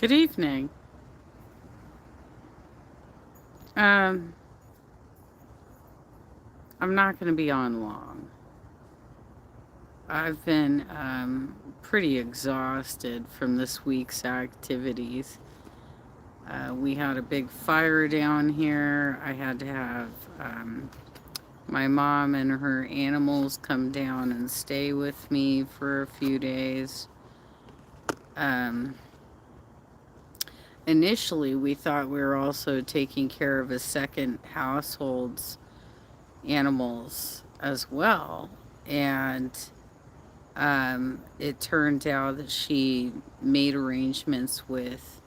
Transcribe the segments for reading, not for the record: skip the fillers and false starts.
Good evening. Um, I'm not going to be on long. I've been pretty exhausted from this week's activities. We had a big fire down here. I had to have my mom and her animals come down and stay with me for a few days. Um, Initially, we thought we were also taking care of a second household's animals as well. And it turned out that she made arrangements with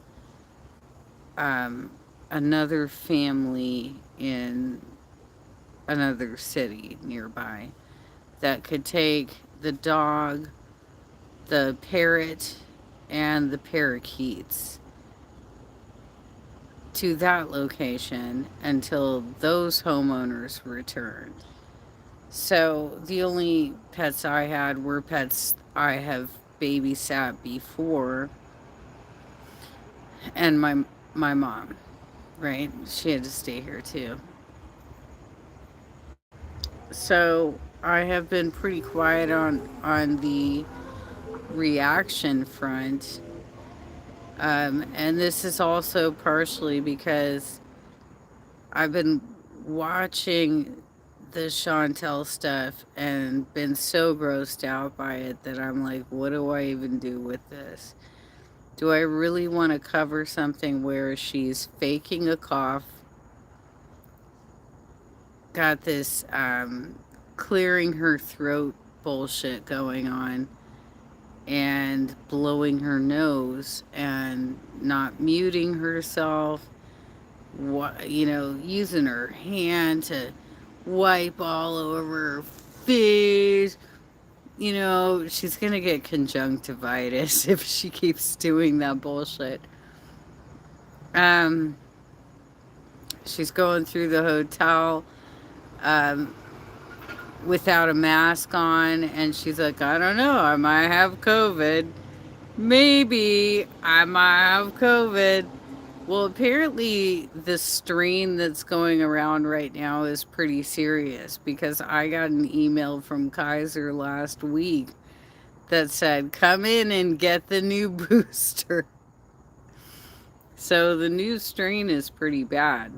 um, another family in another city nearby that could take the dog, the parrot, and the parakeets to that location until those homeowners returned. So the only pets I had were pets I have babysat before, and my mom, right? She had to stay here too. So I have been pretty quiet on the reaction front, and this is also partially because I've been watching the Chantel stuff and been so grossed out by it that I'm like, what do I even do with this? Do I really want to cover something where she's faking a cough, got this clearing her throat bullshit going on, and blowing her nose and not muting herself, using her hand to wipe all over her face. She's gonna get conjunctivitis if she keeps doing that bullshit. Um, she's going through the hotel um, without a mask on, and she's like, I don't know, I might have COVID. Maybe I might have COVID. Well, apparently, the strain that's going around right now is pretty serious because I got an email from Kaiser last week that said, come in and get the new booster. So the new strain is pretty bad.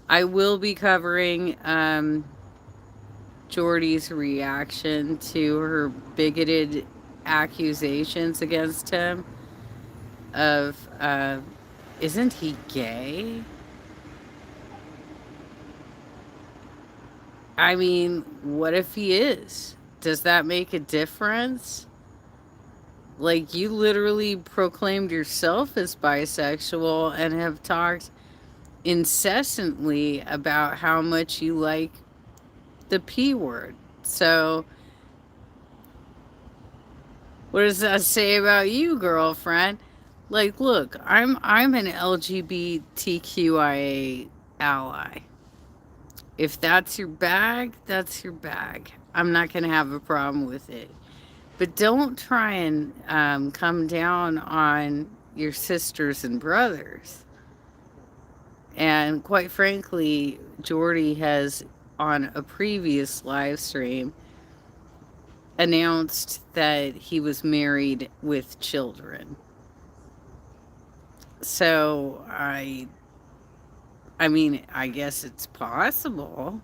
I will be covering Jordy's reaction to her bigoted accusations against him of, isn't he gay? I mean, what if he is? Does that make a difference? Like, you literally proclaimed yourself as bisexual and have talked incessantly about how much you like the P word. So, what does that say about you, girlfriend? Like, look, I'm an LGBTQIA ally. If that's your bag, that's your bag. I'm not going to have a problem with it. But don't try and come down on your sisters and brothers. And quite frankly, Jordy has, on a previous live stream, announced that he was married with children. So I mean, I guess it's possible,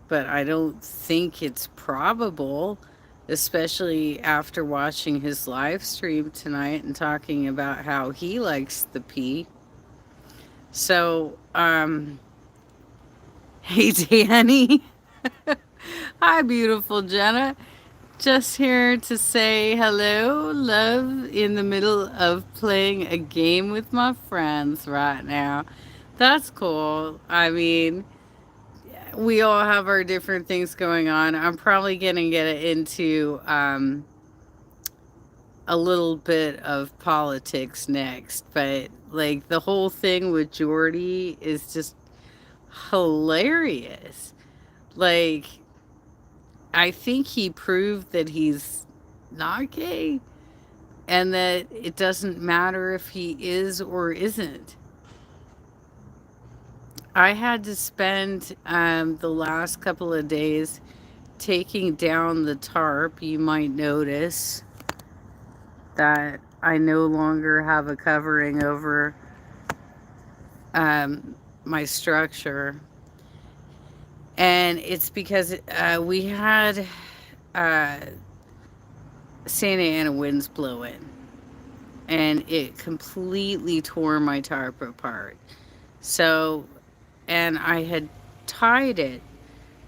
but I don't think it's probable, especially after watching his live stream tonight and talking about how he likes the P. So, hey Danny. Hi, beautiful Jenna. Just here to say hello, love, in the middle of playing a game with my friends right now. That's cool. I mean, we all have our different things going on. I'm probably going to get into a little bit of politics next, but like the whole thing with Jordy is just hilarious. Like, I think he proved that he's not gay and that it doesn't matter if he is or isn't. I had to spend the last couple of days taking down the tarp. You might notice that I no longer have a covering over my structure. And it's because we had uh, Santa Ana winds blow in, and it completely tore my tarp apart. So, and I had tied it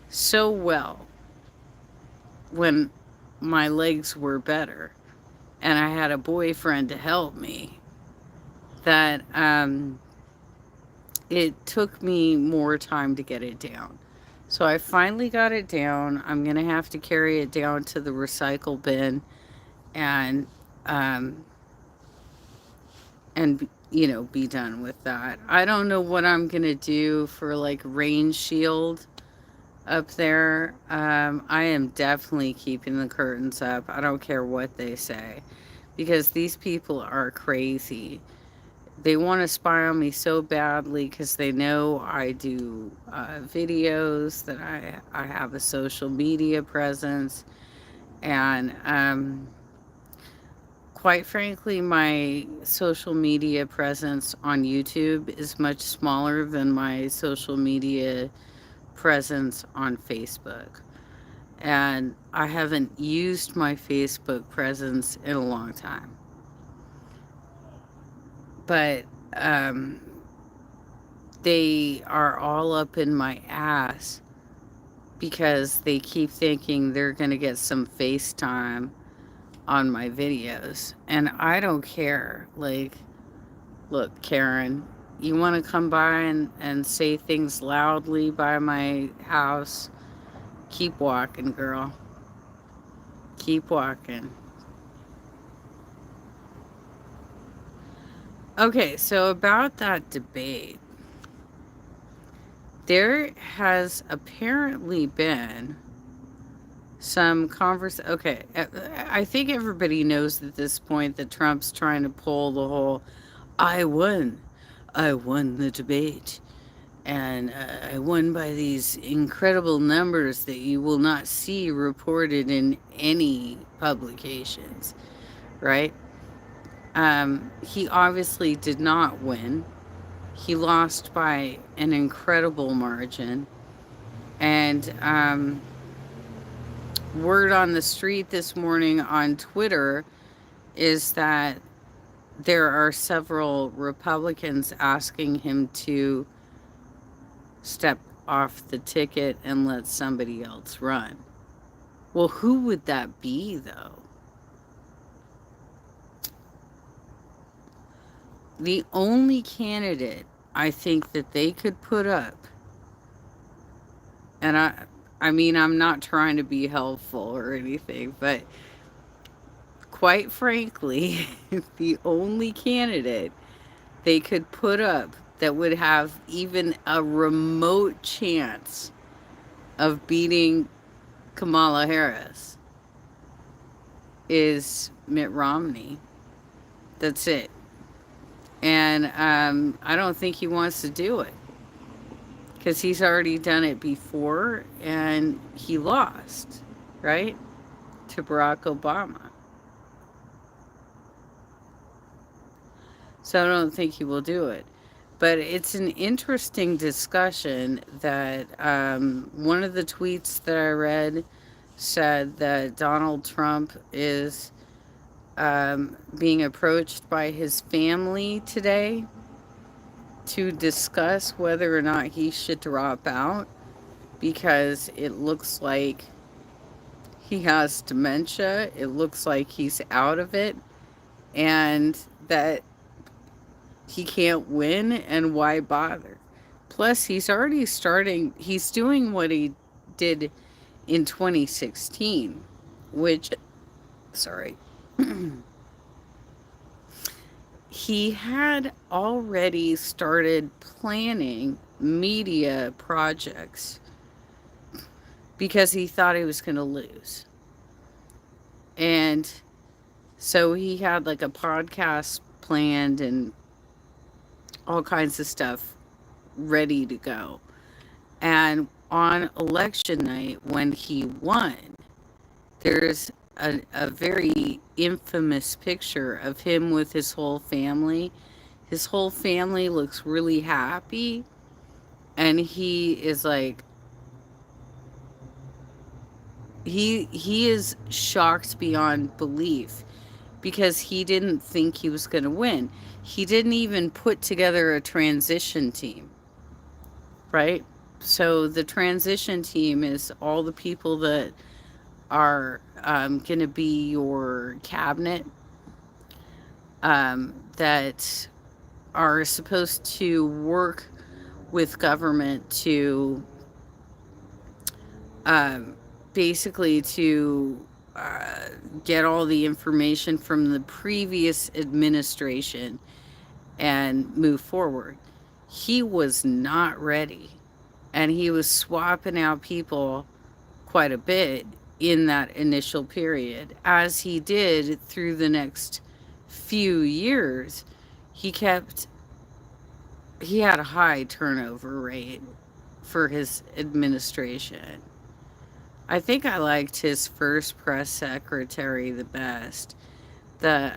so well when my legs were better, and I had a boyfriend to help me, that it took me more time to get it down. So I finally got it down. I'm going to have to carry it down to the recycle bin and um be done with that. I don't know what I'm going to do for like rain shield up there. I am definitely keeping the curtains up. I don't care what they say because these people are crazy. They want to spy on me so badly because they know I do videos, that I have a social media presence, and quite frankly, my social media presence on YouTube is much smaller than my social media presence on Facebook. And I haven't used my Facebook presence in a long time. But they are all up in my ass because they keep thinking they're going to get some FaceTime on my videos. And I don't care. Like, look, Karen, you want to come by and say things loudly by my house? Keep walking, girl. Keep walking. Okay, so about that debate, there has apparently been some okay, I think everybody knows at this point that Trump's trying to pull the whole I won the debate, and I won by these incredible numbers that you will not see reported in any publications, right? He obviously did not win. He lost by an incredible margin. And word on the street this morning on Twitter is that there are several Republicans asking him to step off the ticket and let somebody else run. Well, who would that be, though? The only candidate I think that they could put up, and I mean, I'm not trying to be helpful or anything, but quite frankly, the only candidate they could put up that would have even a remote chance of beating Kamala Harris is Mitt Romney. That's it. And I don't think he wants to do it because he's already done it before and he lost, right? To Barack Obama. So I don't think he will do it. But it's an interesting discussion that one of the tweets that I read said that Donald Trump is being approached by his family today to discuss whether or not he should drop out because it looks like he has dementia. It looks like he's out of it and that he can't win, and why bother? Plus, he's doing what he did in 2016, which, sorry, he had already started planning media projects because he thought he was going to lose. And so he had like a podcast planned and all kinds of stuff ready to go. And on election night, when he won, there's a very infamous picture of him with his whole family. His whole family looks really happy, and he is like, he is shocked beyond belief because he didn't think he was going to win. He didn't even put together a transition team, right? So the transition team is all the people that are going to be your cabinet, that are supposed to work with government to um, basically to get all the information from the previous administration and move forward. He was not ready, and he was swapping out people quite a bit in that initial period. As he did through the next few years, he kept he had a high turnover rate for his administration. I think I liked his first press secretary the best. The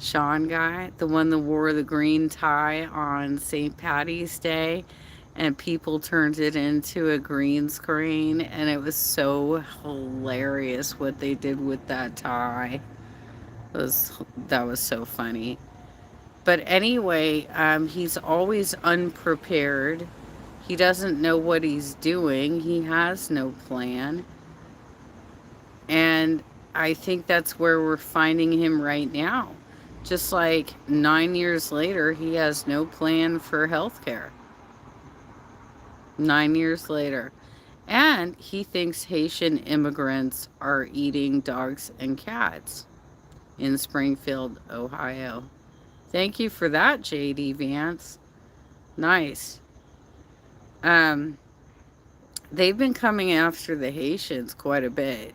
Sean guy, the one that wore the green tie on St. Patty's Day, and people turned it into a green screen, and it was so hilarious what they did with that tie. That was so funny. But anyway, he's always unprepared. He doesn't know what he's doing. He has no plan. And I think that's where we're finding him right now. Just like 9 years later, he has no plan for healthcare. 9 years later. And he thinks Haitian immigrants are eating dogs and cats in Springfield, Ohio. Thank you for that, JD Vance. Nice. Um, they've been coming after the Haitians quite a bit.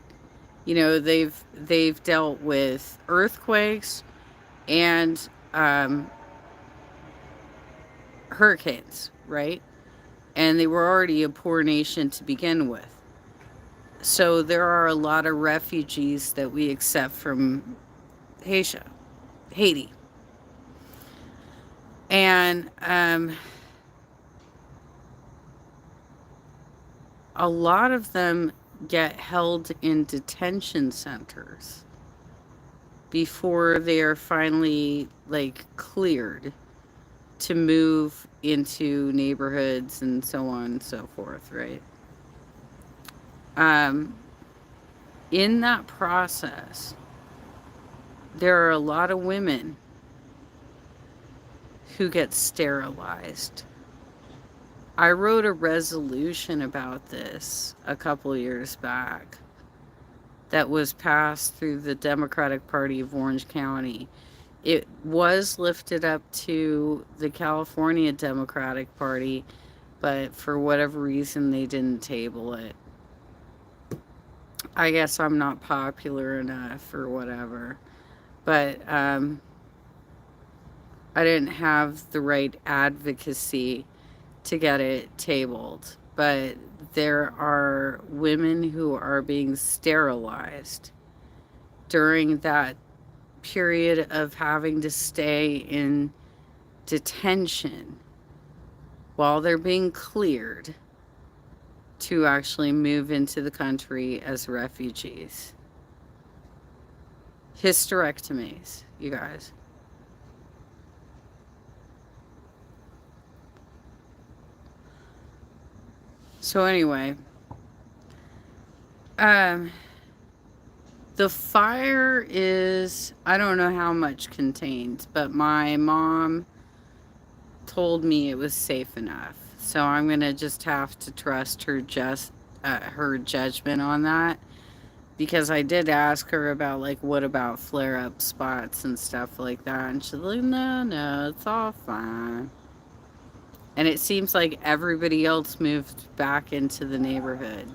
You know, they've dealt with earthquakes and hurricanes, right? And they were already a poor nation to begin with. So there are a lot of refugees that we accept from Haiti. And a lot of them get held in detention centers before they are finally like cleared to move into neighborhoods and so on and so forth, right? In that process, there are a lot of women who get sterilized. I wrote a resolution about this a couple years back that was passed through the Democratic Party of Orange County. It was lifted up to the California Democratic Party, but for whatever reason, they didn't table it. I guess I'm not popular enough or whatever. But I didn't have the right advocacy to get it tabled. But there are women who are being sterilized during that period of having to stay in detention while they're being cleared to actually move into the country as refugees. Hysterectomies, you guys. So anyway, the fire is, I don't know how much contained, but my mom told me it was safe enough. So I'm going to just have to trust her judgment on that, because I did ask her about like, what about flare-up spots and stuff like that, and she's like, no, it's all fine. And it seems like everybody else moved back into the neighborhood.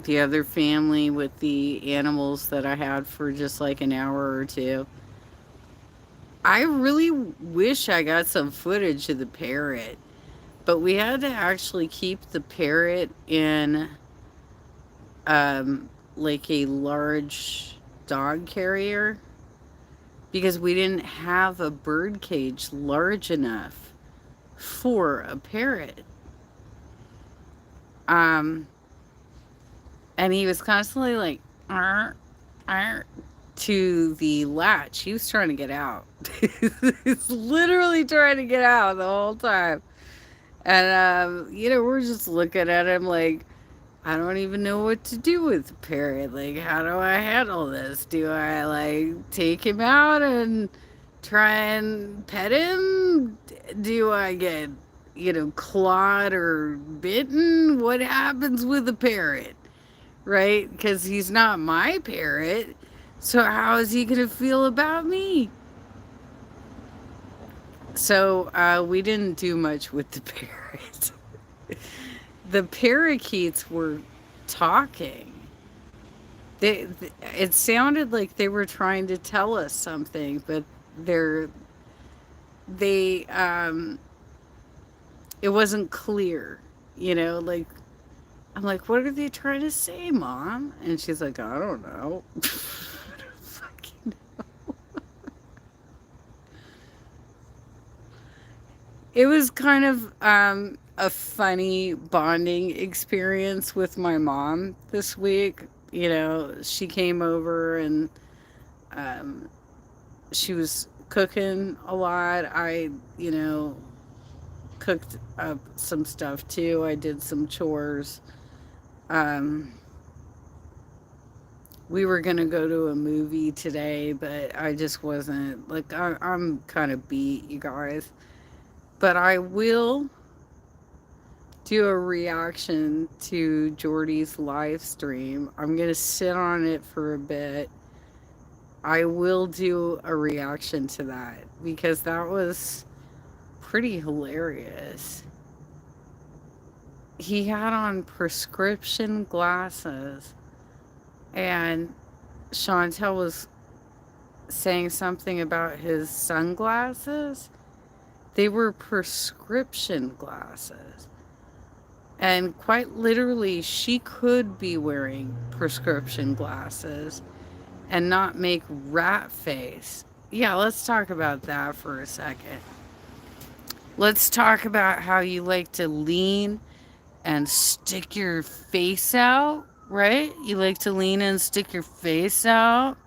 The other family with the animals that I had for just like an hour or two. I really wish I got some footage of the parrot, but we had to actually keep the parrot in like a large dog carrier because we didn't have a bird cage large enough for a parrot. Um, and he was constantly like, "Arr, arr," to the latch. He was trying to get out. He's literally trying to get out the whole time. And, we're just looking at him like, I don't even know what to do with the parrot. Like, how do I handle this? Do I, like, take him out and try and pet him? Do I get, clawed or bitten? What happens with a parrot? Right? Because he's not my parrot. So, how is he going to feel about me? So, we didn't do much with the parrot. The parakeets were talking. It sounded like they were trying to tell us something, but they're they it wasn't clear, like I'm like, what are they trying to say, Mom? And she's like, I don't know. Fucking- it was kind of a funny bonding experience with my mom this week. She came over and um, she was cooking a lot. I, cooked up some stuff too. I did some chores. Um, we were going to go to a movie today, but I just wasn't. Like, I'm kind of beat, you guys. But I will do a reaction to Jordy's live stream. I'm going to sit on it for a bit. I will do a reaction to that because that was pretty hilarious. He had on prescription glasses, and Chantel was saying something about his sunglasses. They were prescription glasses. And quite literally, she could be wearing prescription glasses and not make rat face. Yeah, let's talk about that for a second. Let's talk about how you like to lean and stick your face out, right? You like to lean and stick your face out.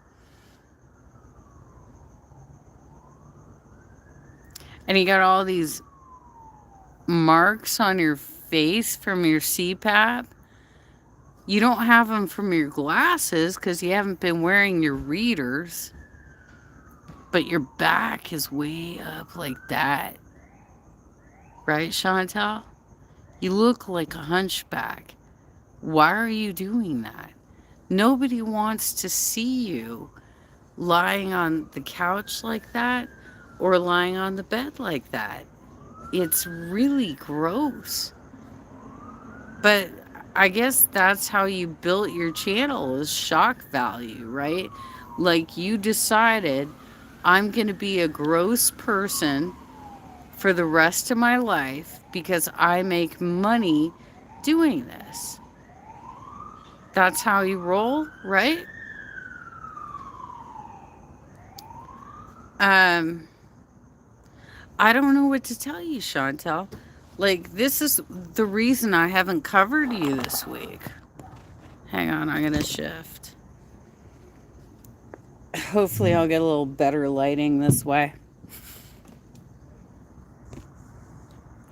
And you got all these marks on your face from your CPAP. You don't have them from your glasses because you haven't been wearing your readers. But your back is way up like that. Right, Chantel? You look like a hunchback. Why are you doing that? Nobody wants to see you lying on the couch like that or lying on the bed like that. It's really gross. But I guess that's how you built your channel is shock value, right? Like you decided I'm going to be a gross person for the rest of my life because I make money doing this. That's how you roll, right? Um, I don't know what to tell you, Chantel. Like, this is the reason I haven't covered you this week. Hang on, I'm going to shift. Hopefully, I'll get a little better lighting this way.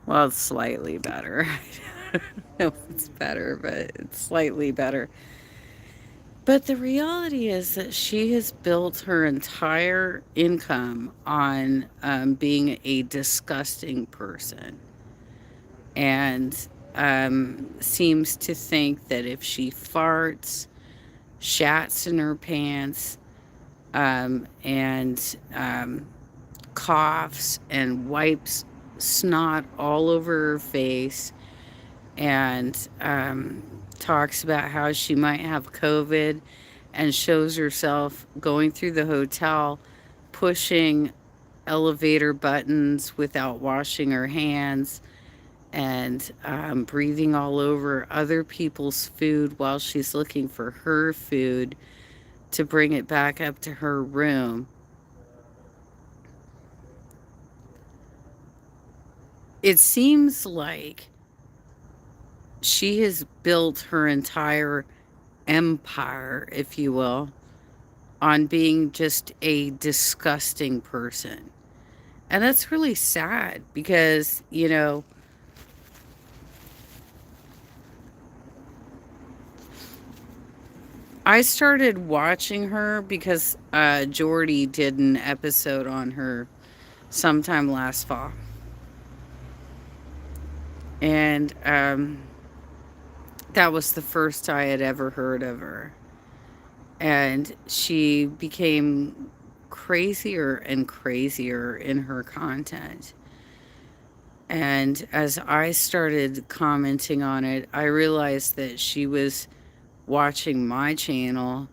Well, it's slightly better. I don't know if it's better, but it's slightly better. But the reality is that she has built her entire income on being a disgusting person and seems to think that if she farts, shats in her pants, and coughs and wipes snot all over her face, and talks about how she might have COVID, and shows herself going through the hotel, pushing elevator buttons without washing her hands, and breathing all over other people's food while she's looking for her food to bring it back up to her room. It seems like she has built her entire empire, if you will, on being just a disgusting person. And that's really sad because, I started watching her because Jordy did an episode on her sometime last fall. And that was the first I had ever heard of her. And she became crazier and crazier in her content. And as I started commenting on it, I realized that she was watching my channel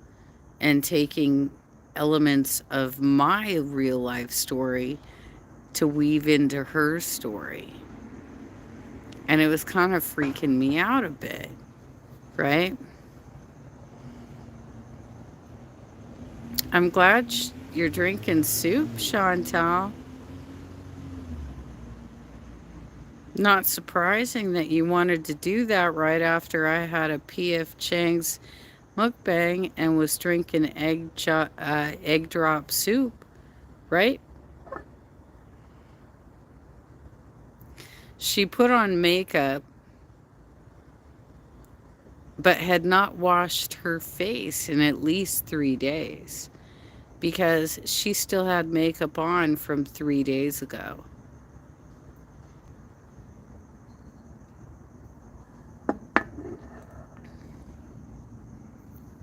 and taking elements of my real life story to weave into her story. And it was kind of freaking me out a bit, right? I'm glad you're drinking soup, Chantal. Not surprising that you wanted to do that right after I had a P.F. Chang's mukbang and was drinking egg drop soup, right? She put on makeup but had not washed her face in at least 3 days because she still had makeup on from 3 days ago.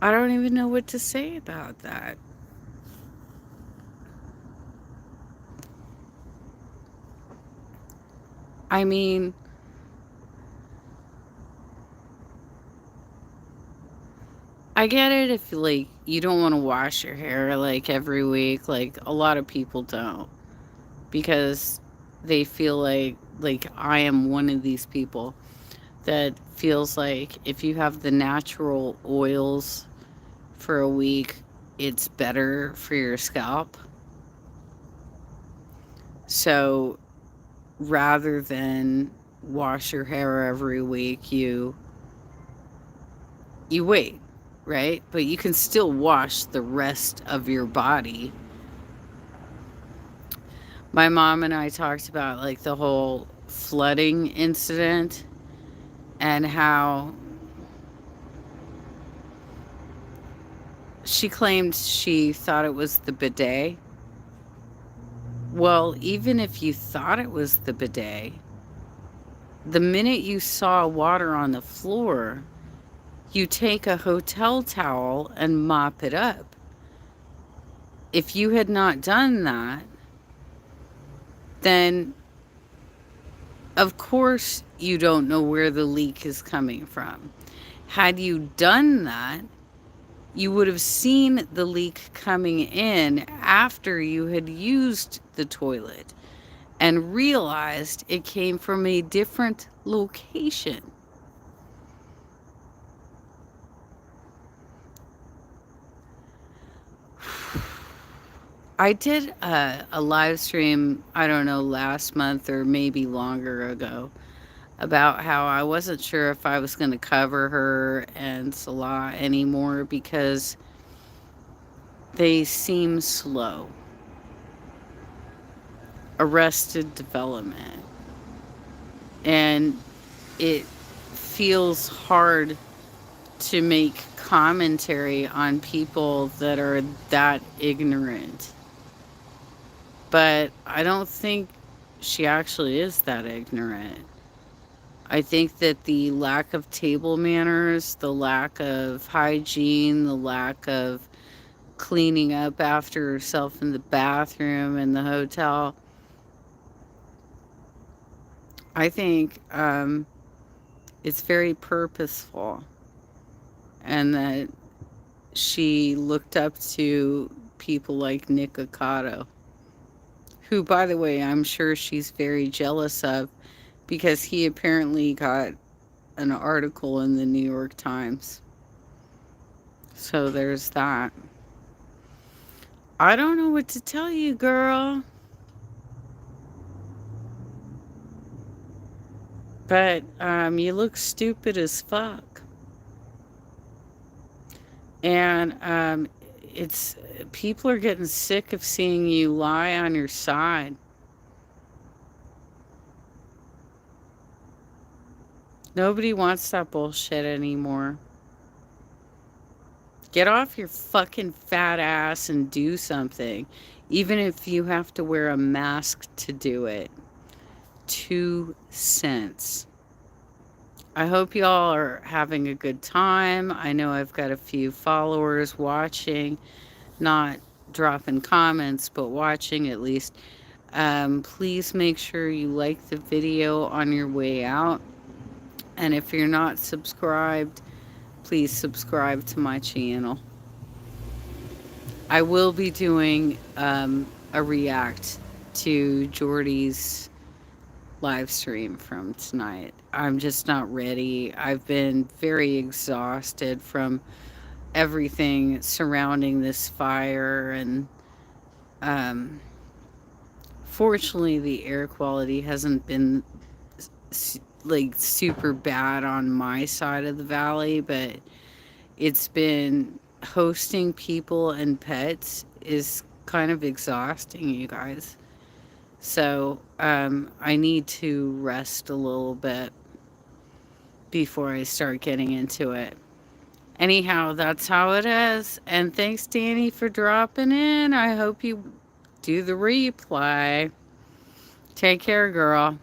I don't even know what to say about that. I mean, I get it if like you don't want to wash your hair like every week, like a lot of people don't, because they feel like I am one of these people that feels like if you have the natural oils for a week, it's better for your scalp. So rather than wash your hair every week, you wait, right? But you can still wash the rest of your body. My mom and I talked about like the whole flooding incident and how she claimed she thought it was the bidet. Well, even if you thought it was the bidet, the minute you saw water on the floor, you take a hotel towel and mop it up. If you had not done that, then of course you don't know where the leak is coming from. Had you done that, you would have seen the leak coming in after you had used the toilet and realized it came from a different location. I did a live stream, I don't know, last month or maybe longer ago, about how I wasn't sure if I was going to cover her and Salah anymore because they seem slow. Arrested Development. And it feels hard to make commentary on people that are that ignorant. But I don't think she actually is that ignorant. I think that the lack of table manners, the lack of hygiene, the lack of cleaning up after herself in the bathroom in the hotel. I think it's very purposeful, and that she looked up to people like Nick Ocado, who, by the way, I'm sure she's very jealous of because he apparently got an article in the New York Times. So there's that. I don't know what to tell you, girl. But you look stupid as fuck. And it's people are getting sick of seeing you lie on your side. Nobody wants that bullshit anymore. Get off your fucking fat ass and do something, even if you have to wear a mask to do it. 2 cents. I hope y'all are having a good time. I know I've got a few followers watching, not dropping comments, but watching at least. Please make sure you like the video on your way out. And if you're not subscribed, please subscribe to my channel. I will be doing a react to Jordy's live stream from tonight. I'm just not ready. I've been very exhausted from everything surrounding this fire, and um, fortunately the air quality hasn't been like super bad on my side of the valley, but it's been hosting people and pets is kind of exhausting, you guys. So I need to rest a little bit before I start getting into it. Anyhow, that's how it is. And thanks, Danny, for dropping in. I hope you do the replay. Take care, girl.